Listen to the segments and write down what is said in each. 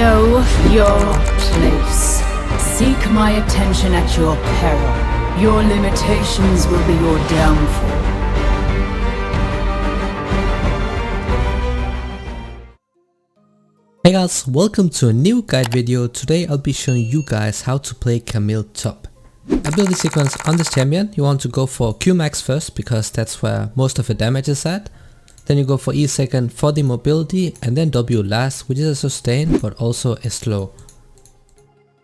Know your place. Seek my attention at your peril. Your limitations will be your downfall. Hey guys, welcome to a new guide video. Today I'll be showing you guys how to play Camille top. Ability sequence on this champion, you want to go for Q max first because that's where most of the damage is at. Then you go for E second for the mobility, and then W last, which is a sustain but also a slow.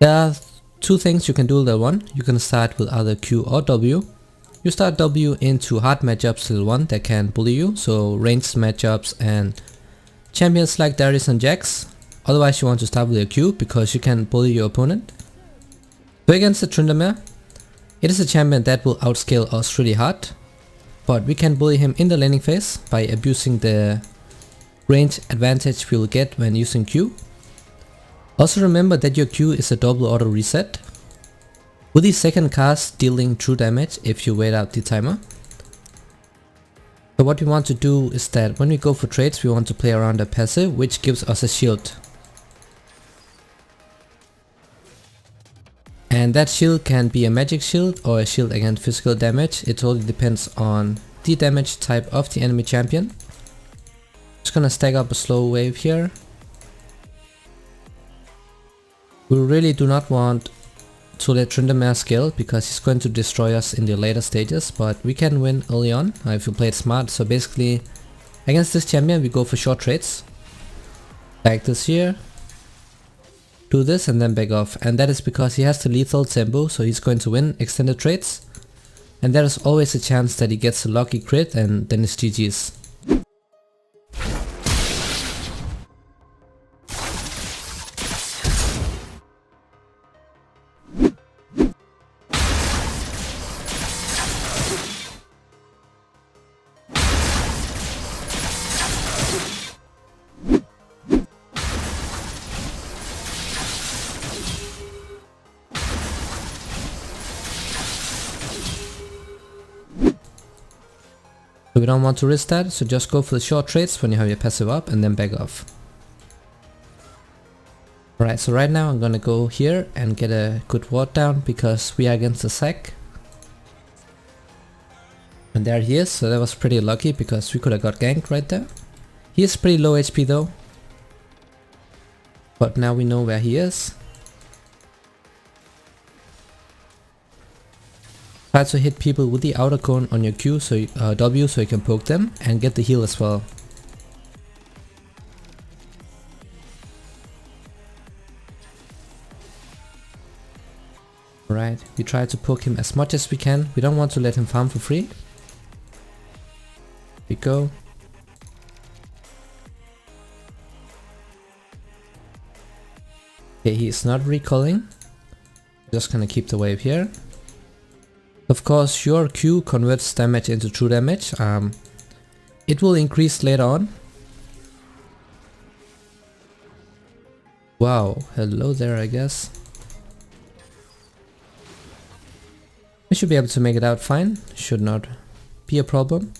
There are two things you can do level 1. You can start with either Q or W. You start W into hard matchups level 1 that can bully you, so ranged matchups and champions like Darius and Jax. Otherwise you want to start with your Q because you can bully your opponent. So against the Tryndamere, it is a champion that will outscale us really hard, but we can bully him in the laning phase by abusing the range advantage we will get when using Q. Also remember that your Q is a double auto reset, with the second cast dealing true damage if you wait out the timer. So what we want to do is that when we go for trades we want to play around a passive which gives us a shield. And that shield can be a magic shield or a shield against physical damage. It totally depends on the damage type of the enemy champion. Just gonna stack up a slow wave here. We really do not want to let Tryndamere scale because he's going to destroy us in the later stages, but we can win early on if we play it smart. So basically against this champion we go for short trades like this here. Do this and then back off, and that is because he has the lethal tempo, so he's going to win extended trades, and there is always a chance that he gets a lucky crit and then it's GG's. So we don't want to risk that, so just go for the short trades when you have your passive up and then back off. Alright, so right now I'm gonna go here and get a good ward down because we are against the sack. And there he is, so that was pretty lucky because we could have got ganked right there. He is pretty low HP though, but now we know where he is. Try to hit people with the outer cone on your Q, so W, so you can poke them and get the heal as well. Alright, we try to poke him as much as we can. We don't want to let him farm for free. Here we go. Okay, he is not recalling. Just gonna keep the wave here. Of course, your Q converts damage into true damage. It will increase later on. Wow, hello there I guess. We should be able to make it out fine, should not be a problem.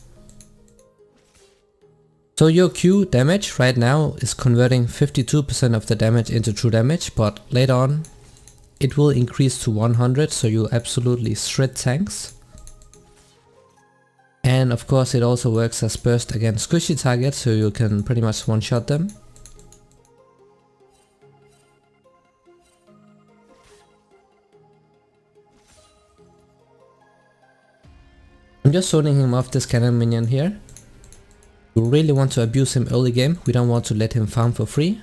So your Q damage right now is converting 52% of the damage into true damage, but later on it will increase to 100, so you'll absolutely shred tanks. And of course it also works as burst against squishy targets, so you can pretty much one-shot them. I'm just zoning him off this cannon minion here. We really want to abuse him early game, we don't want to let him farm for free.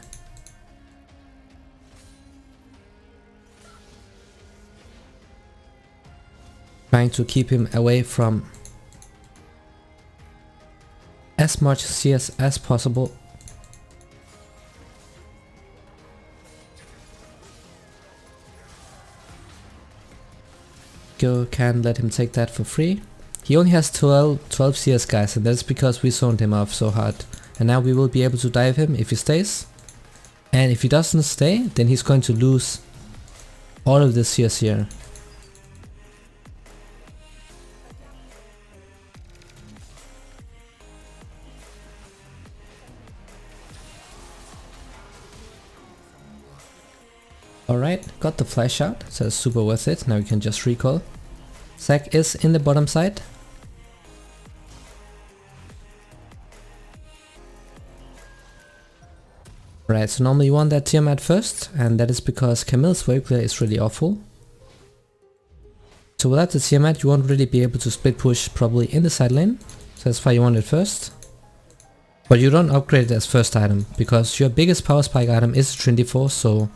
Trying to keep him away from as much CS as possible. Go, can let him take that for free. He only has 12 CS guys, and that's because we zoned him off so hard. And now we will be able to dive him if he stays. And if he doesn't stay, then he's going to lose all of this CS here. Alright, got the flash out, so it's super worth it. Now we can just recall. Zac is in the bottom side. Right, so normally you want that Tiamat first, and that is because Camille's wave clear is really awful. So without the Tiamat you won't really be able to split push probably in the side lane, so that's why you want it first. But you don't upgrade it as first item, because your biggest power spike item is Trinity Force, so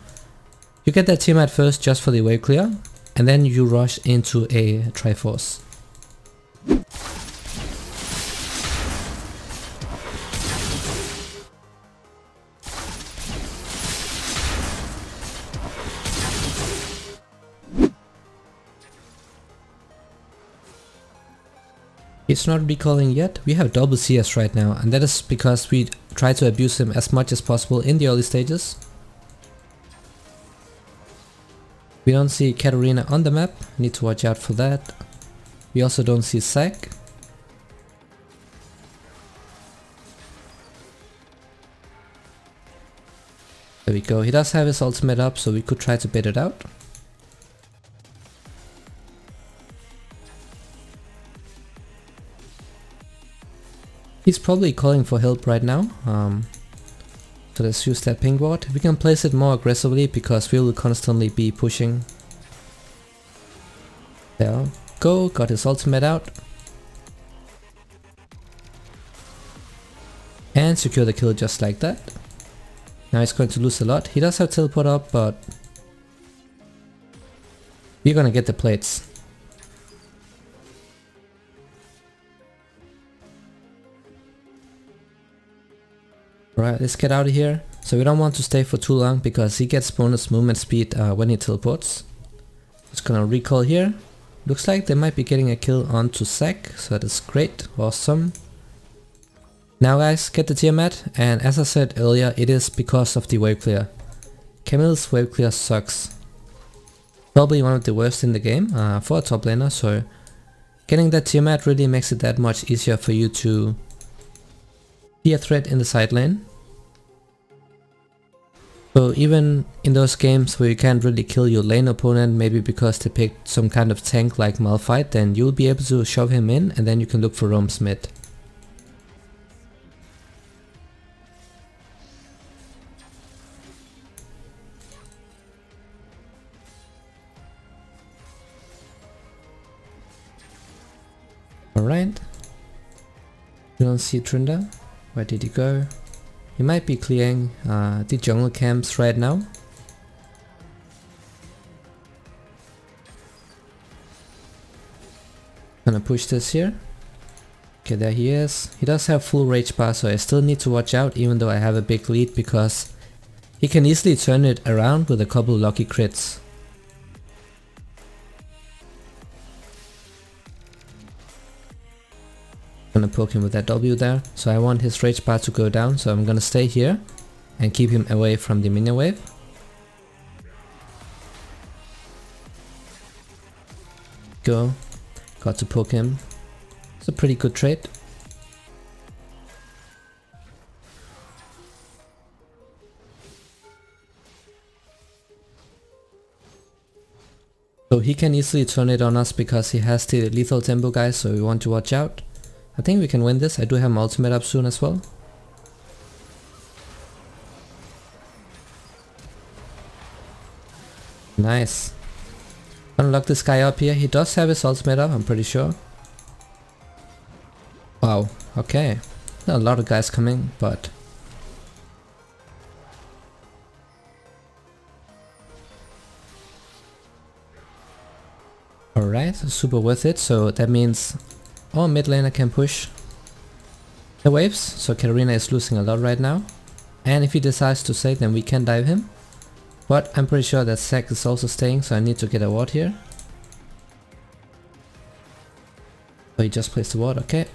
you get that Tiamat first just for the wave clear, and then you rush into a Triforce. He's not recalling yet. We have double CS right now, and that is because we try to abuse him as much as possible in the early stages. We don't see Katarina on the map, need to watch out for that. We also don't see Zac. There we go, he does have his ultimate up, so we could try to bait it out. He's probably calling for help right now, so let's use that ping ward. We can place it more aggressively because we will constantly be pushing. There we go, got his ultimate out. And secure the kill just like that. Now he's going to lose a lot. He does have teleport up, but we're gonna get the plates. Alright, let's get out of here. So we don't want to stay for too long because he gets bonus movement speed when he teleports. Just gonna recall here. Looks like they might be getting a kill onto Zac, so that is great, awesome. Now guys, get the Tiamat, and as I said earlier, it is because of the wave clear. Camille's wave clear sucks. Probably one of the worst in the game for a top laner, so getting that Tiamat really makes it that much easier for you to be a threat in the side lane. So even in those games where you can't really kill your lane opponent, maybe because they picked some kind of tank like Malphite, then you'll be able to shove him in and then you can look for roams mid. Alright. We don't see Trinda. Where did he go? He might be clearing the jungle camps right now. Gonna push this here. Okay, there he is. He does have full rage bar, so I still need to watch out even though I have a big lead because he can easily turn it around with a couple lucky crits. Gonna poke him with that W there, so I want his rage bar to go down, so I'm gonna stay here and keep him away from the minion wave. Go, got to poke him. It's a pretty good trade. So he can easily turn it on us because he has the lethal tempo guys, so we want to watch out. I think we can win this. I do have my ultimate up soon as well. Nice. Unlock this guy up here. He does have his ultimate up, I'm pretty sure. Wow, okay. There are a lot of guys coming, but alright, super worth it. So that means our mid laner can push the waves, so Katarina is losing a lot right now. And if he decides to stay, then we can dive him. But I'm pretty sure that Zac is also staying, so I need to get a ward here. Oh, he just placed the ward, okay.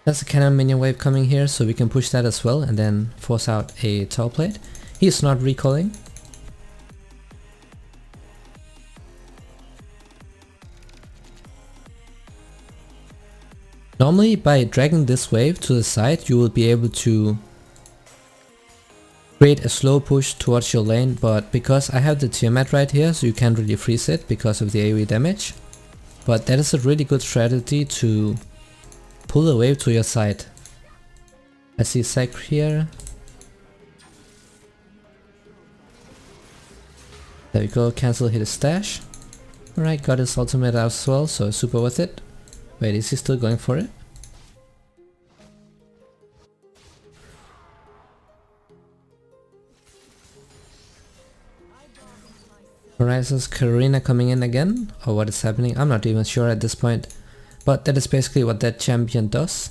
There's a cannon minion wave coming here, so we can push that as well and then force out a tower plate. He's not recalling. Normally by dragging this wave to the side you will be able to create a slow push towards your lane, but because I have the Tiamat right here, so you can't really freeze it because of the AoE damage. But that is a really good strategy to pull the wave to your side. I see Zac here. There we go, cancel hit his stash. Alright, got his ultimate out as well, so super worth it. Wait, is he still going for it? Alright, so is Karina coming in again? Or what is happening? I'm not even sure at this point. But that is basically what that champion does.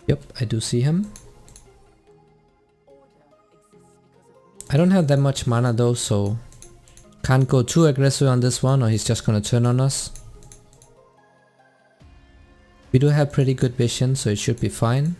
Yep, I do see him. I don't have that much mana though, so can't go too aggressive on this one or he's just gonna turn on us. We do have pretty good vision, so it should be fine.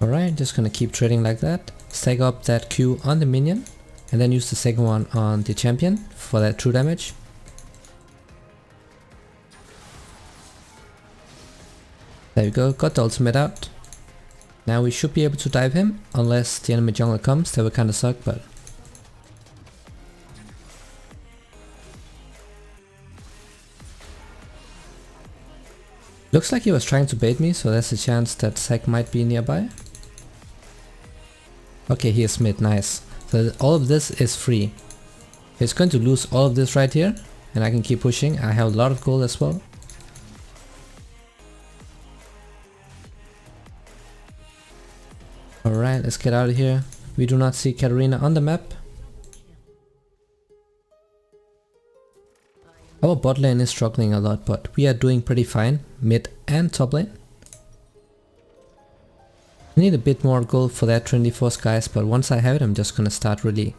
Alright, just gonna keep trading like that. Stack up that Q on the minion and then use the second one on the champion for that true damage. There we go, got the ultimate out. Now we should be able to dive him, unless the enemy jungler comes. That would kinda suck, but... Looks like he was trying to bait me, so there's a chance that Zac might be nearby. Okay, he is mid, nice. So all of this is free. He's going to lose all of this right here, and I can keep pushing. I have a lot of gold as well. Alright, let's get out of here. We do not see Katarina on the map. Our bot lane is struggling a lot, but we are doing pretty fine, mid and top lane. I need a bit more gold for that Trinity Force, guys, but once I have it, I'm just gonna start really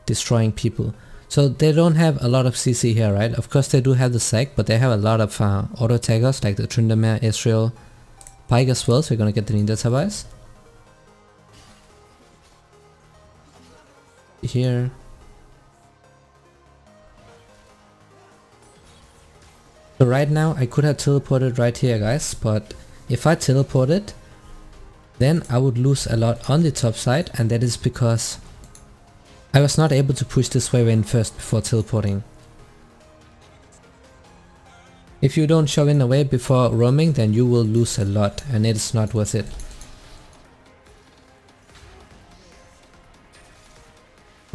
destroying people. So they don't have a lot of CC here, right? Of course they do have the Zac, but they have a lot of auto taggers like the Tryndamere, Ezreal, Pyke as well, so we're gonna get the Ninja Tabais. Here. So right now I could have teleported right here, guys, but if I teleported, then I would lose a lot on the top side, and that is because I was not able to push this wave in first before teleporting. If you don't shove in a wave before roaming, then you will lose a lot, and it is not worth it.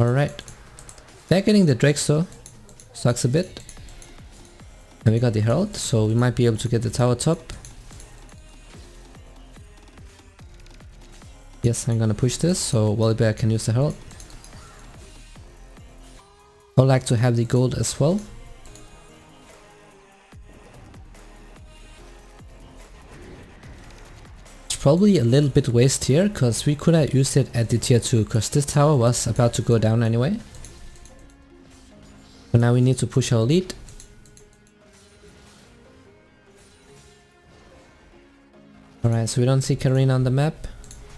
Alright, they're getting the Drakes though, sucks a bit. And we got the Herald, so we might be able to get the tower top. Yes, I'm gonna push this, so Volibear can use the Herald. I would like to have the gold as well. It's probably a little bit waste here, because we could have used it at the tier 2, because this tower was about to go down anyway. So now we need to push our lead. Alright, so we don't see Karina on the map.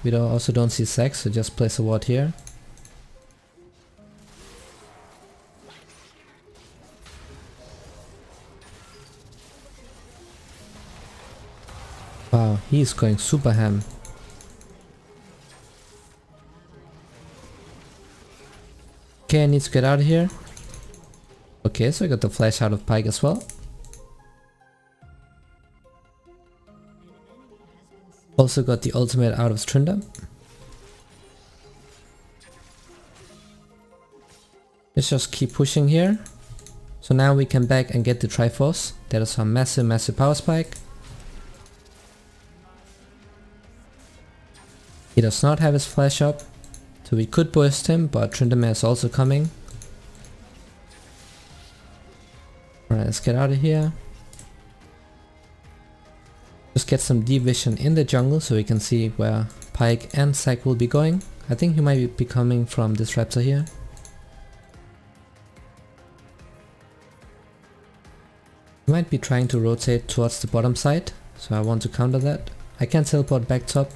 We also don't see Zac, so just place a ward here. Wow, he's going super ham. Okay, I need to get out of here. Okay, so I got the flash out of Pyke as well. Also got the ultimate out of Tryndamere. Let's just keep pushing here. So now we can back and get the Triforce. That is a massive power spike. He does not have his flash up, so we could burst him, but Tryndamere is also coming. Alright, let's get out of here. Just get some deep vision in the jungle so we can see where Pyke and Zac will be going. I think he might be coming from this raptor here. He might be trying to rotate towards the bottom side, so I want to counter that. I can teleport back top.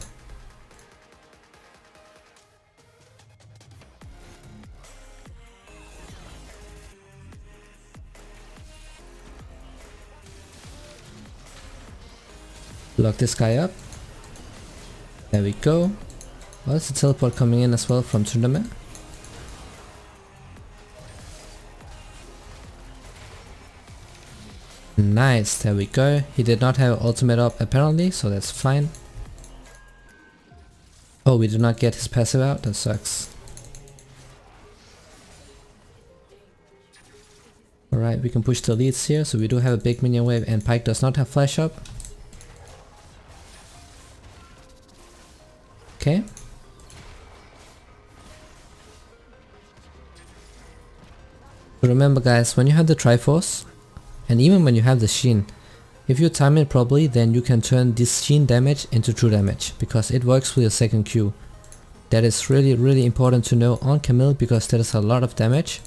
Lock this guy up. There we go. Well, there's a teleport coming in as well from Tryndamere. Nice, there we go. He did not have ultimate up apparently, so that's fine. Oh, we did not get his passive out, that sucks. Alright, we can push the leads here, so we do have a big minion wave and Pyke does not have flash up. Okay. So remember guys, when you have the Triforce, and even when you have the Sheen, if you time it properly, then you can turn this Sheen damage into true damage, because it works with your second Q. That is really important to know on Camille, because that is a lot of damage.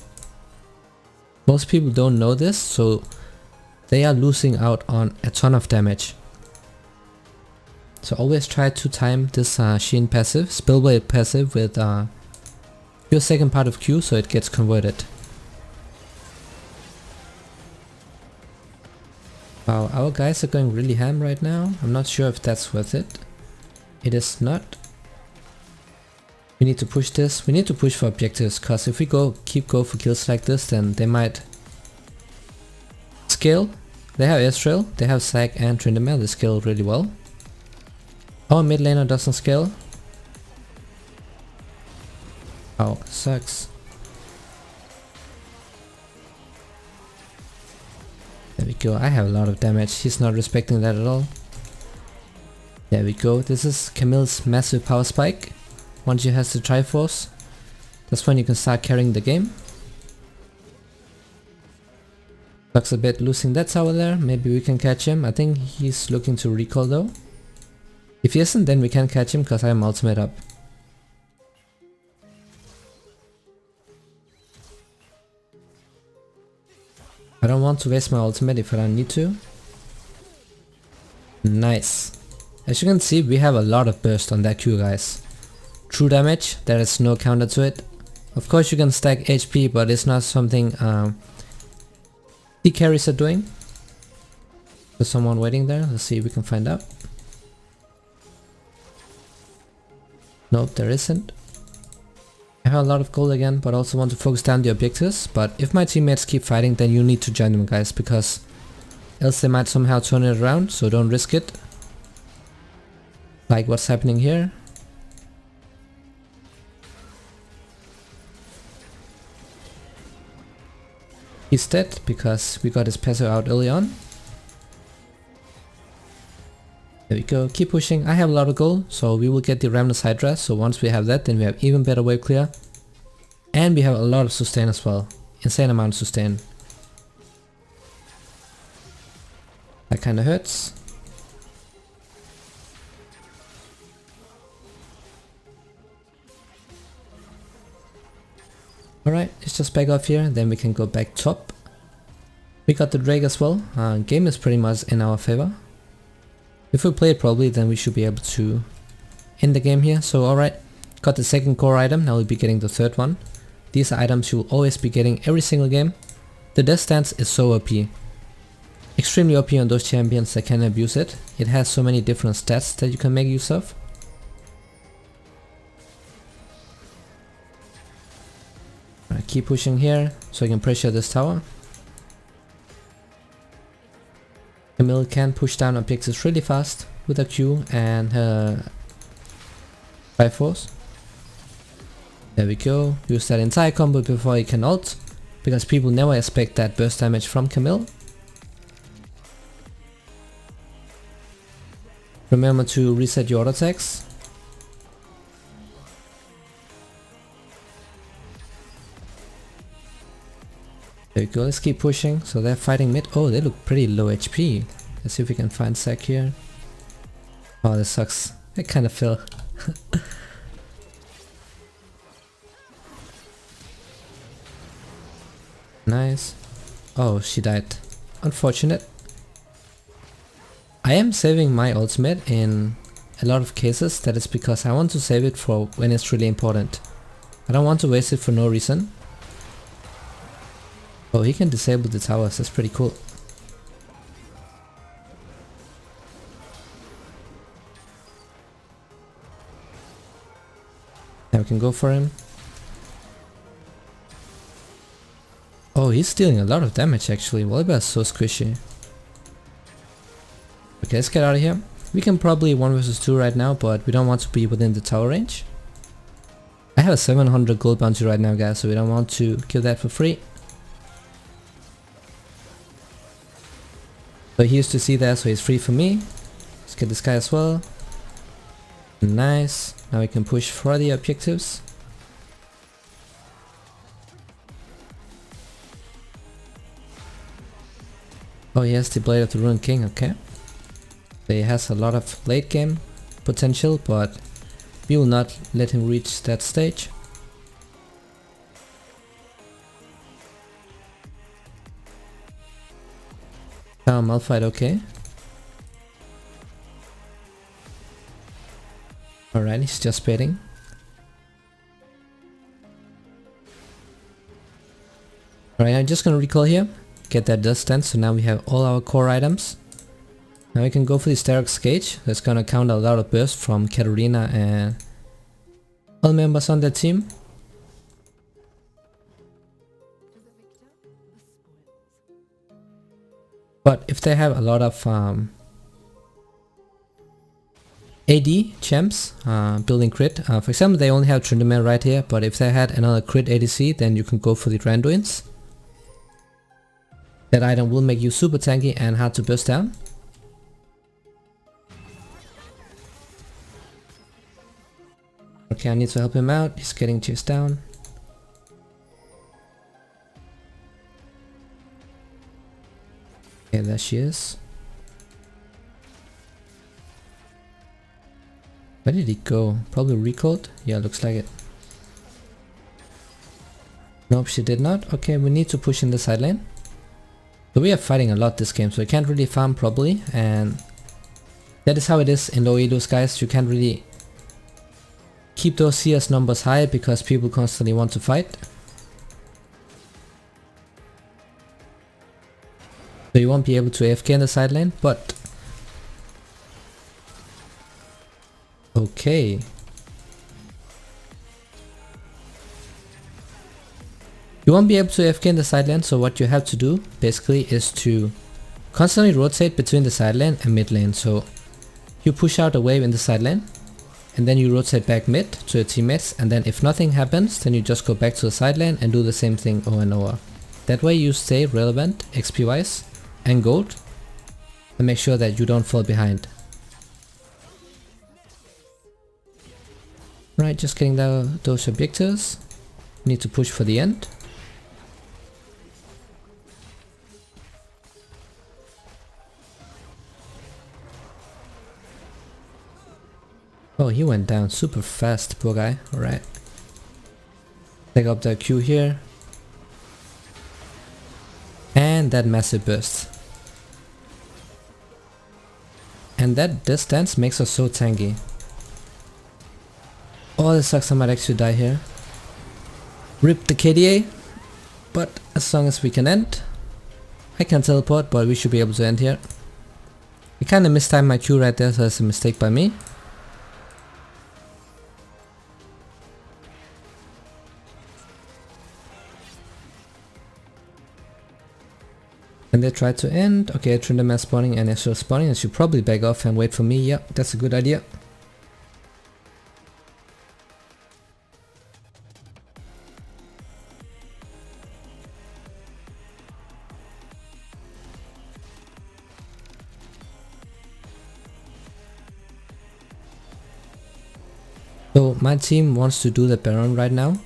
Most people don't know this, so they are losing out on a ton of damage. So always try to time this Sheen passive, Spellblade passive with your second part of Q, so it gets converted. Wow, our guys are going really ham right now. I'm not sure if that's worth it. It is not. We need to push this. We need to push for objectives, because if we keep go for kills like this, then they might scale. They have Ezreal, they have Zac and Tryndamere, they scale really well. Our mid laner doesn't scale. Oh, sucks. There we go, I have a lot of damage, he's not respecting that at all. There we go, this is Camille's massive power spike. Once he has the Triforce, that's when you can start carrying the game. Sucks a bit losing that tower there, maybe we can catch him. I think he's looking to recall though. If he isn't, then we can catch him because I am ultimate up. I don't want to waste my ultimate if I don't need to. Nice. As you can see, we have a lot of burst on that Q, guys. True damage, there is no counter to it. Of course you can stack HP, but it's not something the carries are doing. There's someone waiting there, let's see if we can find out. Nope, there isn't. I have a lot of gold again, but also want to focus down the objectives. But if my teammates keep fighting, then you need to join them, guys, because else they might somehow turn it around, so don't risk it. Like what's happening here. He's dead because we got his passive out early on. There we go, keep pushing. I have a lot of gold, so we will get the Ramnus Hydra. So once we have that, then we have even better wave clear. And we have a lot of sustain as well. Insane amount of sustain. That kinda hurts. Alright, let's just back off here, then we can go back top. We got the Drake as well. Game is pretty much in our favor. If we play it properly, then we should be able to end the game here. So alright, got the second core item, now we'll be getting the third one. These are items you'll always be getting every single game. The Death Stance is so OP. Extremely OP on those champions that can abuse it. It has so many different stats that you can make use of. Alright, keep pushing here so I can pressure this tower. Camille can push down objectives really fast with her Q and her Triforce. There we go, use that entire combo before he can ult, because people never expect that burst damage from Camille. Remember to reset your auto attacks. There we go, let's keep pushing. So they're fighting mid. Oh, they look pretty low HP. Let's see if we can find Zac here. Oh, this sucks. I kind of fell. Nice. Oh, she died. Unfortunate. I am saving my ultimate in a lot of cases. That is because I want to save it for when it's really important. I don't want to waste it for no reason. Oh, he can disable the towers, that's pretty cool. Now we can go for him. Oh, he's dealing a lot of damage actually. Volibear is so squishy. Okay, let's get out of here. We can probably 1 versus 2 right now, but we don't want to be within the tower range. I have a 700 gold bounty right now, guys, so we don't want to kill that for free. So he used to see that, so he's free for me. Let's get this guy as well. Nice. Now we can push for the objectives. Oh, he has the Blade of the Ruined King, okay. So he has a lot of late game potential, but we will not let him reach that stage. Malphite, okay. Alright, he's just baiting. Alright, I'm just gonna recall here. Get that dust stand, so now we have all our core items. Now we can go for the Starrock's Cage. That's gonna counter a lot of burst from Katarina and all members on their team. But if they have a lot of AD champs building crit, for example they only have Tryndamere right here, but if they had another crit ADC then you can go for the Randuins. That item will make you super tanky and hard to burst down. Okay, I need to help him out, he's getting chased down. Okay, there she is. Where did he go? Probably recalled? Yeah, looks like it. Nope, she did not. Okay, we need to push in the side lane. So we are fighting a lot this game, so we can't really farm properly, and that is how it is in low elos, guys. You can't really keep those CS numbers high because people constantly want to fight. So you won't be able to AFK in the side lane, but okay. You won't be able to AFK in the side lane, so what you have to do basically is to constantly rotate between the side lane and mid lane. So you push out a wave in the side lane and then you rotate back mid to your teammates, and then if nothing happens then you just go back to the side lane and do the same thing over and over. That way you stay relevant XP wise and gold, and make sure that you don't fall behind. Right, just getting those objectives. Need to push for the end. Oh, he went down super fast, poor guy. Alright. Take up the Q here. And that massive burst. And that distance makes us so tanky. Oh, this sucks, I might actually die here. Rip the KDA. But as long as we can end. I can teleport, but we should be able to end here. I kinda mistimed my Q right there, so that's a mistake by me. And they tried to end. Okay, Tryndamere spawning and Ezreal spawning. I should probably back off and wait for me. Yeah, that's a good idea. So my team wants to do the Baron right now.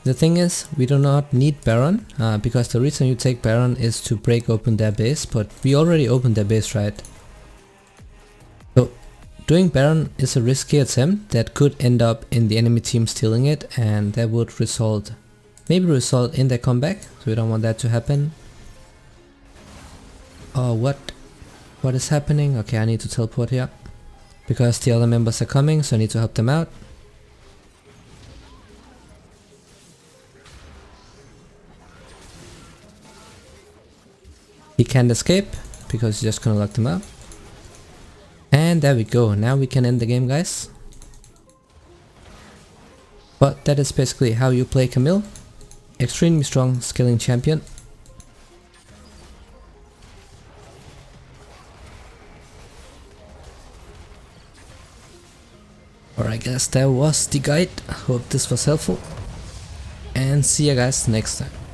The thing is, we do not need Baron, because the reason you take Baron is to break open their base, but we already opened their base, right? So doing Baron is a risky attempt that could end up in the enemy team stealing it, and that would maybe result in their comeback, so we don't want that to happen. Oh, what what is happening? Okay, I need to teleport here. Because the other members are coming, so I need to help them out. He can't escape, because he's just gonna lock them up. And there we go, now we can end the game, guys. But that is basically how you play Camille. Extremely strong scaling champion. Alright guys, that was the guide. Hope this was helpful. And see you guys next time.